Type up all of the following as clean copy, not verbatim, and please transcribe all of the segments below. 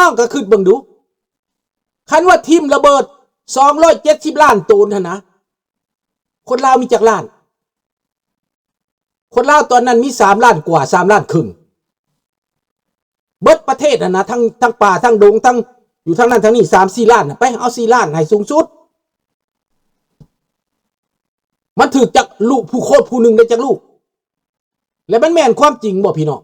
องก็คิดเบิ่งดูคันว่าทิ่มระเบิด270ล้านตูนหั่นนะคนลาวมีจักล้านคนลาวตอนนั้นมี3ล้านกว่า3ล้านครึ่งเบิดประเทศนะทั้งป่าทั้งดงทั้งอยู่ทั้งนั้นทั้งนี้3-4ล้านไปเอา4ล้านให้สูงสุดมันถือจากลูกผู้โคตรผู้หนึ่งได้จากลูกและมันแม่นความจริงบ่พี่น้อง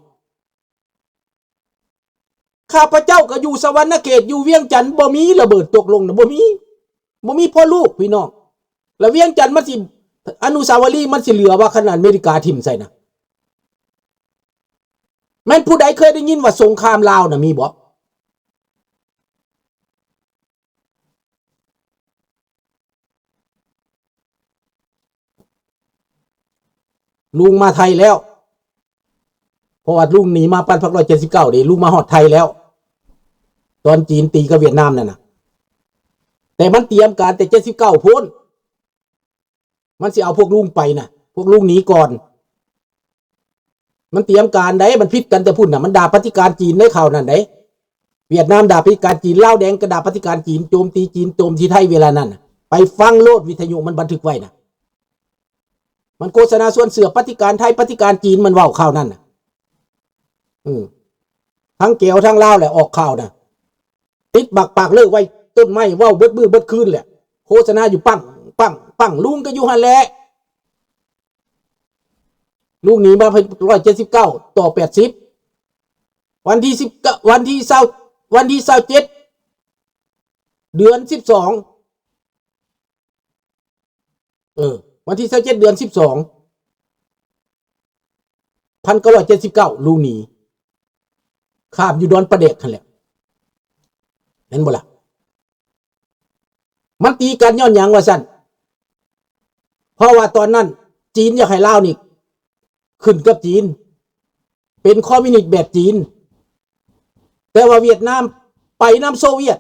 ข้าพเจ้าก็อยู่สวรรณเขตอยู่เวียงจันทน์บ่มีระเบิดตกลงนะบ่มีพ่อลูกพี่น้องแล้วเวียงจันทน์มันสิอนุสาวรีย์มันสิเหลือว่าขนาดอเมริกาทิ่มใส่นะแม่นผู้ใดเคยได้ยินว่าสงครามลาวน่ะมีบ่ลุงมาไทยแล้วเพราะว่าลุงหนีมาปันพัก179เด้ลุงมาฮอดไทยแล้วตอนจีนตีกับเวียดนามนั่นน่ะแต่มันเตรียมการแต่79พ้นมันสิเอาพวกลุงไปน่ะพวกลุงหนีก่อนมันเตรียมการได้มันผิดกันแต่พุ่นน่ะมันด่าปฏิการจีนได้ข่าวนั่นได้เวียดนามด่าปฏิการจีนลาวแดงก็ด่าปฏิการจีนโจมตีจีนโจมตีไทยเวลานั้นไปฟังโลดวิทยุมันบันทึกไว้น่ะมันโฆษณาส่วนเสือปฏิการไทยปฏิการจีนมันเว้าข่าวนั่นน่ะทั้งเกี่ยวทั้งลาวแหละออกข่าวน่ะติดบักปากเลิกไว้ต้นไม้เว้าเบิดมือเบิดคืนแหละโฆษณาอยู่ปังลุงก็อยู่หั่นแหละลุงหนีมา179ต่อ80วันที่19วันที่27เดือน12วันที่27เดือน12 1979ลุงหนีข้ามอยู่ดอนประเดกนั่นแหละเห็นบ่ล่ะมันตีกันย้อนหยังว่าซั่นเพราะว่าตอนนั้นจีนอยากให้ลาวนี่ขึ้นกับจีนเป็นคอมมิวนิสต์แบบจีนแต่ว่าเวียดนามไปนำโซเวียต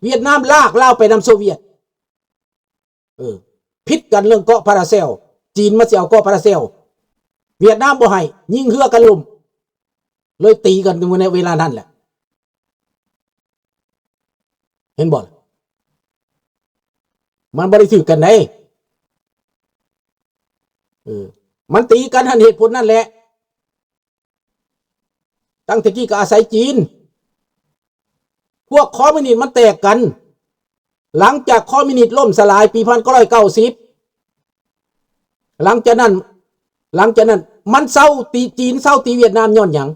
เวียดนามลากลาวไปนำโซเวียตพิษกันเรื่องเกาะพาราเซลจีนมาสิเอาเกาะพาราเซลเวียดนามบ่ให้ยิงเรือกันลุมเลยตีกันในเวลานั้นแหละเห็นบ่มันบ่ได้ถือกันได้มันตีกันหันเหตุผลนั่นแหละตั้งแต่กี้ก็อาศัยจีนพวกคอมมิวนิสต์มันแตกกันหลังจากคอมมิวนิสต์ล่มสลายปี1990หลังจากนั้นมันเศร้าตีจีนเศร้าตีเวียดนามย้อนหยัง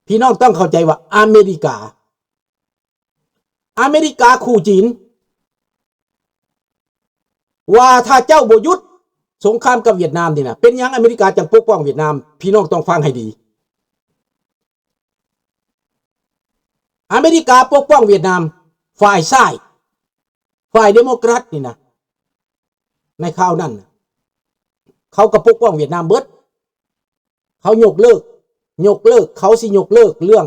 พี่น้องต้องเข้าใจว่าอเมริกาขู่จีนว่าถ้าเจ้าบ่หยุดสงครามกับเวียดนามนี่นะเป็นหยังอเมริกาจังปกป้องเวียดนามพี่น้องต้องฟังให้ดีอเมริกาปกป้องเวียดนามฝ่ายซ้ายฝ่ายเดโมแครตนี่นะในข่าวนั้นเขาก็ปกป้องเวียดนามเบิดเขายกเลิกเขาสิยกเลิกเรื่อง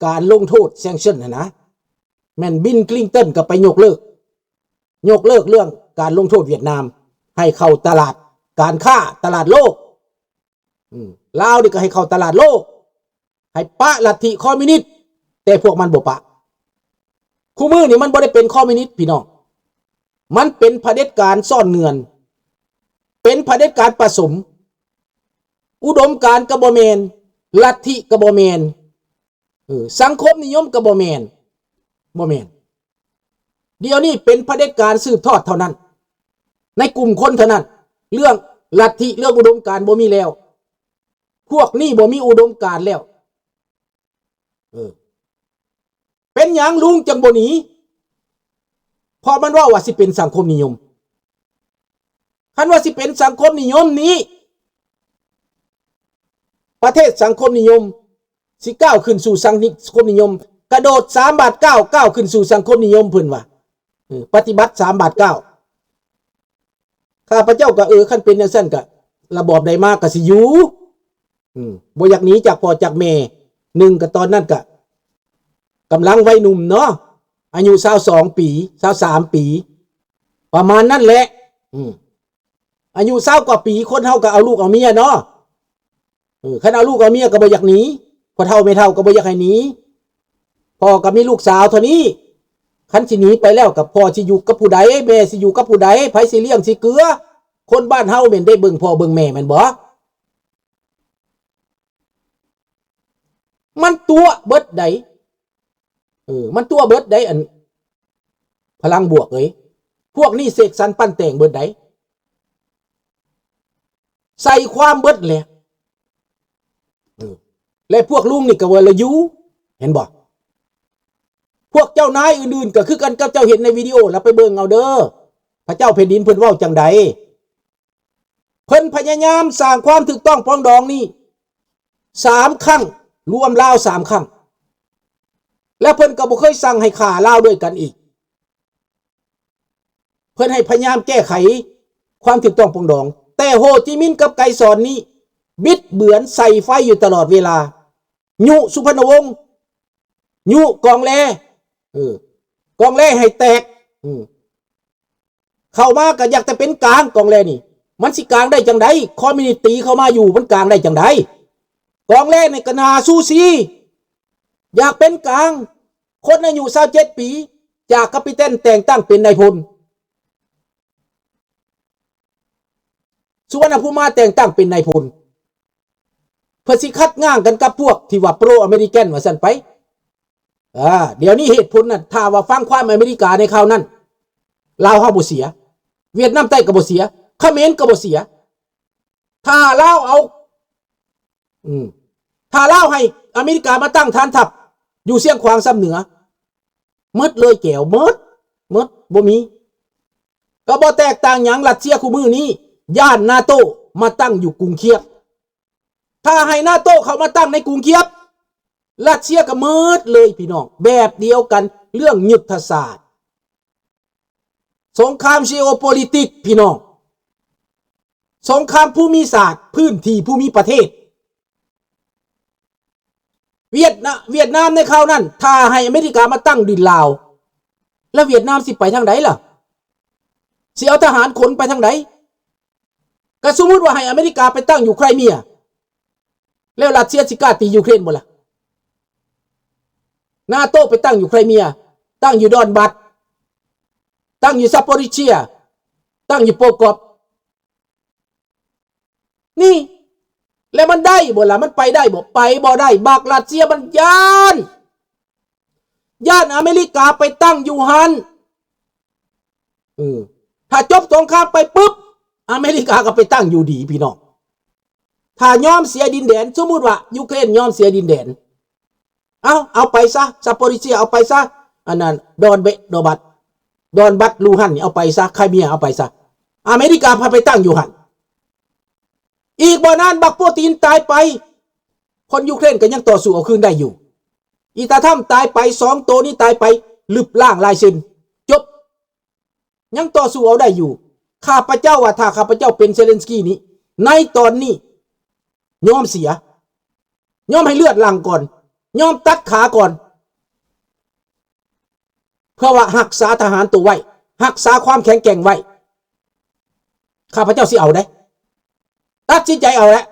การลงโทษแซงชั่นนะแม่นบิลคลินตันก็ไปยกเลิกเรื่องการลงโทษเวียดนามให้เข้าตลาดการค้าตลาดโลกลาวนี่ก็ให้เข้าตลาดโลกให้ปะลัทธิคอมมิวนิสต์แต่พวกมันบ่ปะคู่มือนี่มันบ่ได้เป็นคอมมิวนิสต์พี่น้องมันเป็นเผด็จการซ่อนเงินเป็นเผด็จการผสมอุดมการณ์ก็บ่แม่นลัทธิก็บ่แม่นสังคมนิยมก็บ่แม่นเดี๋ยวนี้เป็นเผด็จการสืบทอดเท่านั้นในกลุ่มคนเท่านั้นเรื่องลัทธิเรื่องอุดมการณ์บ่มีแล้วพวกนี้บ่มีอุดมการณ์แล้วเป็นหยังลุงจังบ่หนีเพราะมันว่าสิเป็นสังคมนิยมคันว่าสิเป็นสังคมนิยมนี้ประเทศสังคมนิยมสิก้าวขึ้นสู่สังคมนิยมกระโดด3 บาท ก้าวขึ้นสู่สังคมนิยมเพิ่นว่าปฏิบัติ3 บาท 9ข้าพเจ้าก็คันเป็นจังซั่นก็ระบอบใดมาก็สิอยู่บ่อยากหนีจากพ่อจากแม่1ก็ตอนนั้นก็กำลังวัยหนุ่มเนาะอายุ22 ปี23 ปีประมาณนั้นแหละอายุ20 กว่าปีคนเฮาก็เอาลูกเอาเมียเนาะคันเอาลูกเอาเมียก็บ่อยากหนีพอเฒ่าไม่เฒ่าก็บ่อยากให้หนี พ่อก็มีลูกสาวเท่านี้คันสิหนีไปแล้วกับพ่อสิอยู่กับผู้ใดแม่สิอยู่กับผู้ใดไผสิเลี้ยงสิเกลือคนบ้านเฮาแม่นได้เบิ่งพ่อเบิ่งแม่แม่นบ่มันตัวเบิดใดมันตัวเบิดใดอันพลังบวกพวกนี้เสกสรรปั้นแต่งเบิดใดใส่ความเบิดแหละและพวกลุงนี่ก็ว่าละอยู่เห็นบ่พวกเจ้านายอื่นๆก็คือกันกับเจ้าเห็นในวิดีโอแล้วไปเบิ่งเอาเด้อพระเจ้าแผ่นดินเพิ่นเว้าจังใดเพิ่นพยายามสร้างความถูกต้องปรองดองนี่3 ครั้งรวมลาว3 ครั้งและเพิ่นก็บ่เคยสั่งให้ฆ่าลาวด้วยกันอีกเพิ่นให้พยายามแก้ไขความถูกต้องปรองดองแต่โฮจิมินห์กับไกรสอนนี้บิดเบือนใส่ไฟอยู่ตลอดเวลายุสุพรรณวงศ์ยุกองแลกองแลให้แตกเข้ามาก็อยากแต่เป็นกลางกองแลนี่มันสิกลางได้จังไดคอมมิวนิสต์ตีเข้ามาอยู่มันกลางได้จังไดกองแลในกนาสู้ซีอยากเป็นกลางคนอายุ27 ปีจากกัปตันแต่งตั้งเป็นนายพลสุวรรณภูมิแต่งตั้งเป็นนายพลเพื่อสิคัดง่างกันกับพวกที่ว่าโปรอเมริกันว่าซั่นไปเดี๋ยวนี้เหตุผลน่ะถ้าว่าฟังความอเมริกาในคราวนั้นลาวเฮาบ่เสียเวียดนามใต้ก็บ่เสียเขมรก็บ่เสียถ้าลาวเอาถ้าลาวให้อเมริกามาตั้งฐานทัพอยู่เชียงขวางซ้ำเหนือหมดเลยแก้วหมดบ่มีก็บ่แตกต่างหยังรัสเซียคู่มือนี้ย่านนาโตมาตั้งอยู่กรุงเคียฟถ้าให้นาโตเข้ามาตั้งในกรุงเคียฟรัสเซียก็หมดเลยพี่น้องแบบเดียวกันเรื่องยุทธศาสตร์สงครามจีโอโพลิติกพี่น้องสงครามภูมิศาสตร์พื้นที่ภูมิประเทศเวียดนามในคราวนั้นถ้าให้อเมริกามาตั้งดินลาวแล้วเวียดนามสิไปทางไหนล่ะสิเอาทหารขนไปทางไหนก็สมมุติว่าให้อเมริกาไปตั้งอยู่ไครเมียแล้วรัสเซียสิกล้าตียูเครนบ่ล่ะนาโต้ไปตั้งอยู่ไครเมียตั้งอยู่ดอนบัตตั้งอยู่ซาโปริเชียตั้งอยู่โปกอบนี่แล้วมันได้บ่ล่ะมันไปได้บ่ไปบ่ได้บักรัสเซียมันย่านอเมริกาไปตั้งอยู่ฮันถ้าจบสงครามไปปุ๊บอเมริกาก็ไปตั้งอยู่ดีพี่น้องถ้ายอมเสียดินแดนสมมุติว่ายูเครนยอมเสียดินแดนเอาไปซะซาโปริเชียเอาไปซะอันนั้นดอนบัตลูฮันนี่เอาไปซะไครเมียเอาไปซะอเมริกาพาไปตั้งอยู่ฮันอีกบ่นานบักปูตินตายไปคนยูเครนก็ยังต่อสู้เอาคืนได้อยู่อีตาถ้ำตายไป2 ตัวนี้ตายไปลึบล่างลายเซ็นจบยังต่อสู้เอาได้อยู่ข้าพเจ้าว่าถ้าข้าพเจ้าเป็นเซเลนสกี้นี้ในตอนนี้ยอมเสียยอมให้เลือดหลั่งก่อนยอมตัดขาก่อนเพื่อว่ารักษาทหารตัวไว้รักษาความแข็งแกร่งไว้ข้าพเจ้าสิเอาได้ตัดสินใจเอาแล้ว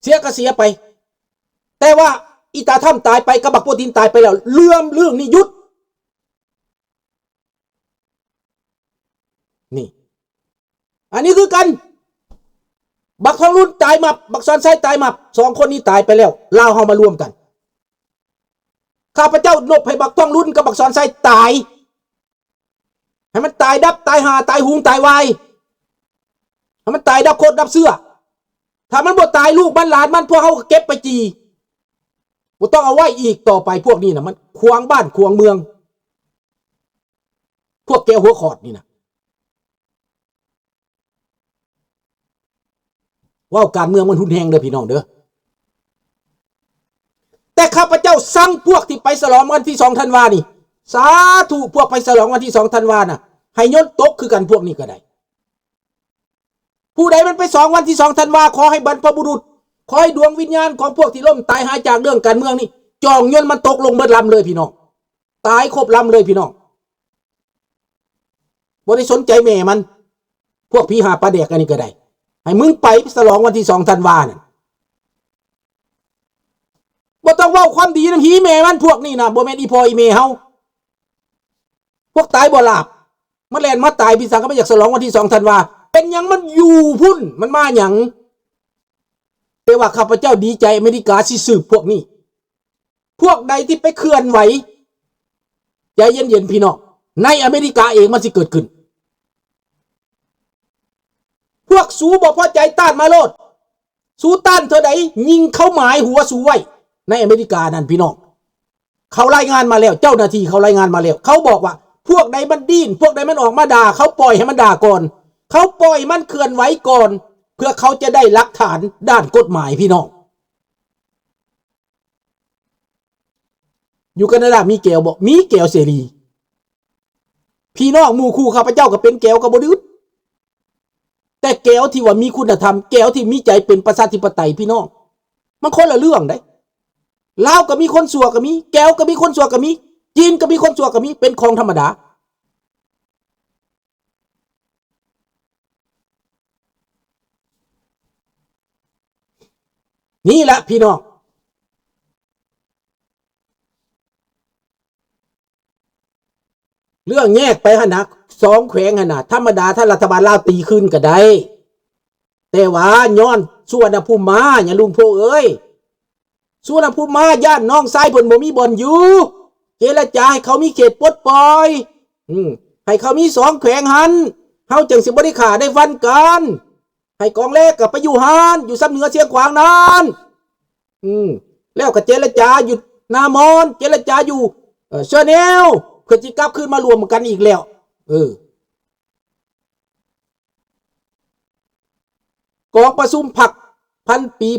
เสียก็เสียไปแต่ว่าอีตาถ้ำตายไปกับบักปูตินตายไปแล้วเรื่องนี้หยุดนี่อันนี้คือกันบักทองรุ่นตายมาบักซอนไซตายมา2 คนนี้ตายไปแล้วลาวเฮามารวมกันข้าพเจ้าลบให้บักทองรุ่นกับบักซอนไซตายให้มันตายดับตายหาตายหุงตายวายให้มันตายดับโคตรดับเสื้อถ้ามันบ่ตายลูกมันหลานมันพวกเขาเก็บไปจีบ่ต้องเอาไว้อีกต่อไปพวกนี้นะมันขวางบ้านขวางเมืองพวกแกหัวขอดนี่นะว่าการเมืองมันหุนแหงเด้อพี่น้องเด้อแต่ข้าพเจ้าสั่งพวกที่ไปฉลองวันที่2 ธันวานี่สาธุพวกไปฉลองวันที่2 ธันวาน่ะให้ยนตกคือกันพวกนี้ก็ได้ผู้ใดมันไป2 วันที่2 ธันวาขอให้บรรพบุรุษขอให้ดวงวิญญาณของพวกที่ล่มตายหายจากเรื่องการเมืองนี่จองยนมันตกลงเบิดลำเลยพี่น้องตายครบลำเลยพี่น้องบ่ได้สนใจแม่มันพวกพี่หาปลาแดกอันนี้ก็ได้ให้มึงไปฉลองวันที่2 ธันวาน่ะ ต้องเว้าความดีนำพี่แม่มันพวกนี้นะบ่แม่นอีพ่ออีแม่เฮาพวกตายบ่หลับมาแล่นมาตายพี่สังก็ไม่อยากฉลองวันที่2ธันวาเป็นหยังมันอยู่พุ่นมันมาหยังแต่ว่าข้าพเจ้าดีใจอเมริกาสิสืบพวกนี้พวกใดที่ไปเคลื่อนไหวใจเย็นๆพี่น้องในอเมริกาเองมันสิเกิดขึ้นพวกสูบ่พอใจต้านมาโลดสูต้านเธอใดยิงเข้าหมายหัวสูไว้ในอเมริกานั่นพี่น้องเขารายงานมาแล้วเจ้าหน้าที่เขารายงานมาแล้วเขาบอกว่าพวกใดมันดิ้นพวกใดมันออกมาด่าเขาปล่อยให้มันด่าก่อนเขาปล่อยมันเคลื่อนไหวก่อนเพื่อเขาจะได้หลักฐานด้านกฎหมายพี่น้องอยู่แคนาดามีแก้วบอกมีแก้วเสรีพี่น้องหมู่คู่ข้าพเจ้าก็เป็นแก้วก็บ่ดื้อแต่แก้วที่ว่ามีคุณธรรมแก้วที่มีใจเป็นประชาธิปไตยพี่น้องมันคนละเรื่องได้ลาวก็มีคนชั่วก็มีแก้วก็มีคนชั่วก็มีจีนก็มีคนชั่วก็มีเป็นของธรรมดานี่แหละพี่น้องเรื่องแยกไปหนะ2แขวงหนะธรรมดาถ้ารัฐบาลลาวตีขึ้นก็ได้แต่ว่าย้อนสุวรรณภูมิมาอย่าลุงโพเอ้ยสุวรรณภูมิมาย่านน้องชายเพิ่นบ่มีบ่อนอยู่เจรจาให้เขามีเขตปลดปล่อยให้เขามี2แขวงหันเฮาจังสิบ่ได้ฆ่าได้ฟันกันให้กองแรกก็ไปอยู่หันอยู่ซ้ำเหนือเชียงขวางนั้นแล้วก็เจรจาอยู่นามอนเจรจาอยู่เชอแนลเพื่อสิกลับคืนมารวมกันอีกแล้วกองประชุมพรรค1,000 ปี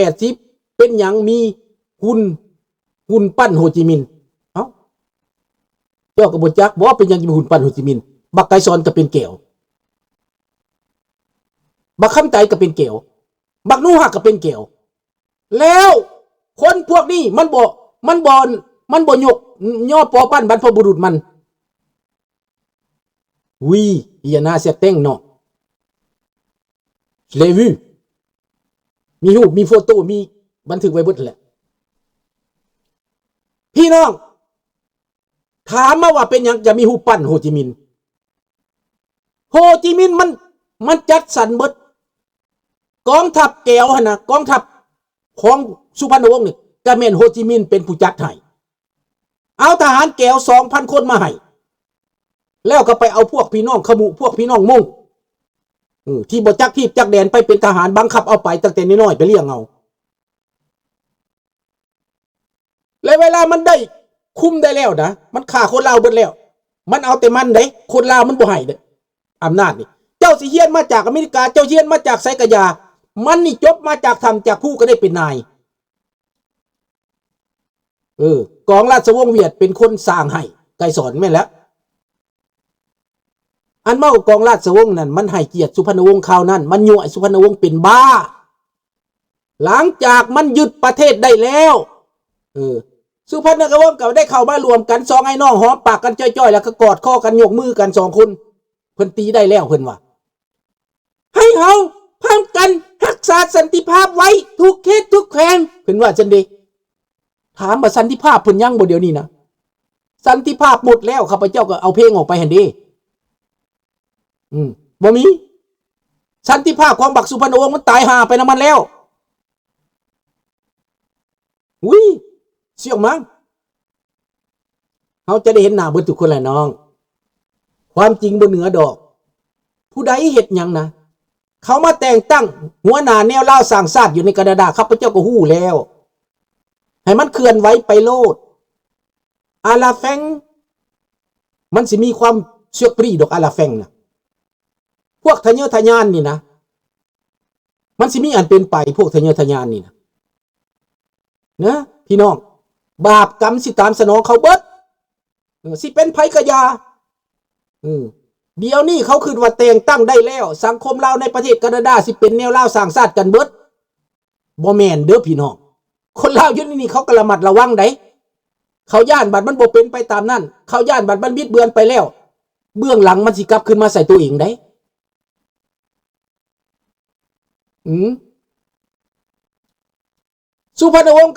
1980เป็นหยังมีหุ่นปั้นโฮจิมินห์เอ้าเจ้าก็บ่จักบ่เป็นหยังมีหุ่นปั้นโฮจิมินห์บักไกซอนก็เป็นแก้วบักคำไตก็เป็นแก้วบักนูฮักก็เป็นแก้วแล้วคนพวกนี้มันบ่ยกย่อปอปั้นบรรพบุรุษมันoui il y en a certains non je l'ai vu มีรูปมีโฟโต้มีบันทึกไว้เบิดแหละพี่น้องถามมาว่าเป็นหยังจะมีรูปปั้นโฮจิมินห์มันจัดสรรเบิดกองทัพแก้วหั่นน่ะกองทัพของสุพรรณวงศ์นี่ก็แม่นโฮจิมินห์เป็นผู้จัดให้เอาทหารแก้ว 2,000 คนมาให้แล้วก็ไปเอาพวกพี่น้องขมุพวกพี่น้องมงที่บ่จักที่จักแดนไปเป็นทหารบังคับเอาไปตั้งแต่น้อยๆไปเลี้ยงเอาแล้วเวลามันได้คุมได้แล้วนะมันฆ่าคนลาวเบิดแล้วมันเอาแต่มันเด้คนลาวมันบ่ให้เด้อำนาจนี่เจ้าสิเฮียนมาจากอเมริกาเจ้าเฮียนมาจากไสกะยามันนี่จบมาจากทำจากผู้ก็ได้เป็นนายกองราชวงศ์เวียดเป็นคนสร้างให้ไกรสอนแม่นแล้วอันเมากองราชวงศ์นั่นมันให้เกียรติสุพรรณวงศ์คราวนั้นมันยั่วสุพรรณวงศ์เป็นบ้าหลังจากมันยึดประเทศได้แล้วสุพรรณวงศ์ก็ได้เข้ามารวมกัน2ไอ้น้องหอมปากกันจ้อยๆแล้วก็กอดข้อกันยกมือกัน2คนเพิ่นตีได้แล้วเพิ่นว่าให้เฮาพร้อมกันรักษาสันติภาพไว้ทุกเขตทุกแขวงเพิ่นว่าจังได๋ถามว่าสันติภาพเพิ่นยังบ่เดี๋ยวนี้นะสันติภาพหมดแล้วข้าพเจ้าก็เอาเพลงออกไปหั่นเด้บ่มีสันติภาพของบักสุพรรณวงศ์มันตายห่าไปน้ำมันแล้วเสี่ยงมั้งเขาจะได้เห็นหน้าเบิดทุกคนแหละน้องความจริงบนเหนือดอกผู้ใดเฮ็ดหยังนะเขามาแต่งตั้งหัวหน้าแนวล่าสร้างชาติอยู่ในแคนาดาข้าพเจ้าก็ฮู้แล้วให้มันเคลื่อนไหวไปโลดอาลาแฟงมันสิมีความเชื่อปรีดอกอาลาแฟงนะพวกทะเยอทะยานนี่นะมันสิมีอันเป็นไปพวกทะเยอทะยานนี่นะพี่น้องบาปกรรมสิตามสนองเขาเบิดสิเป็นไผกะยาเดี๋ยวนี้เขาคือว่าแต่งตั้งได้แล้วสังคมลาวในประเทศแคนาดาสิเป็นแนวลาวสร้างชาติกันเบิดบ่แม่นเด้อพี่น้องคนลาวอยู่นี่เขาก็ระมัดระวังได้เขาย่านบัดมันบ่เป็นไปตามนั้นเขาย่านบัดมันบิดเบือนไปแล้วเบื้องหลังมันสิกลับขึ้นมาใส่ตัวเองได้สุพรรณวงศ์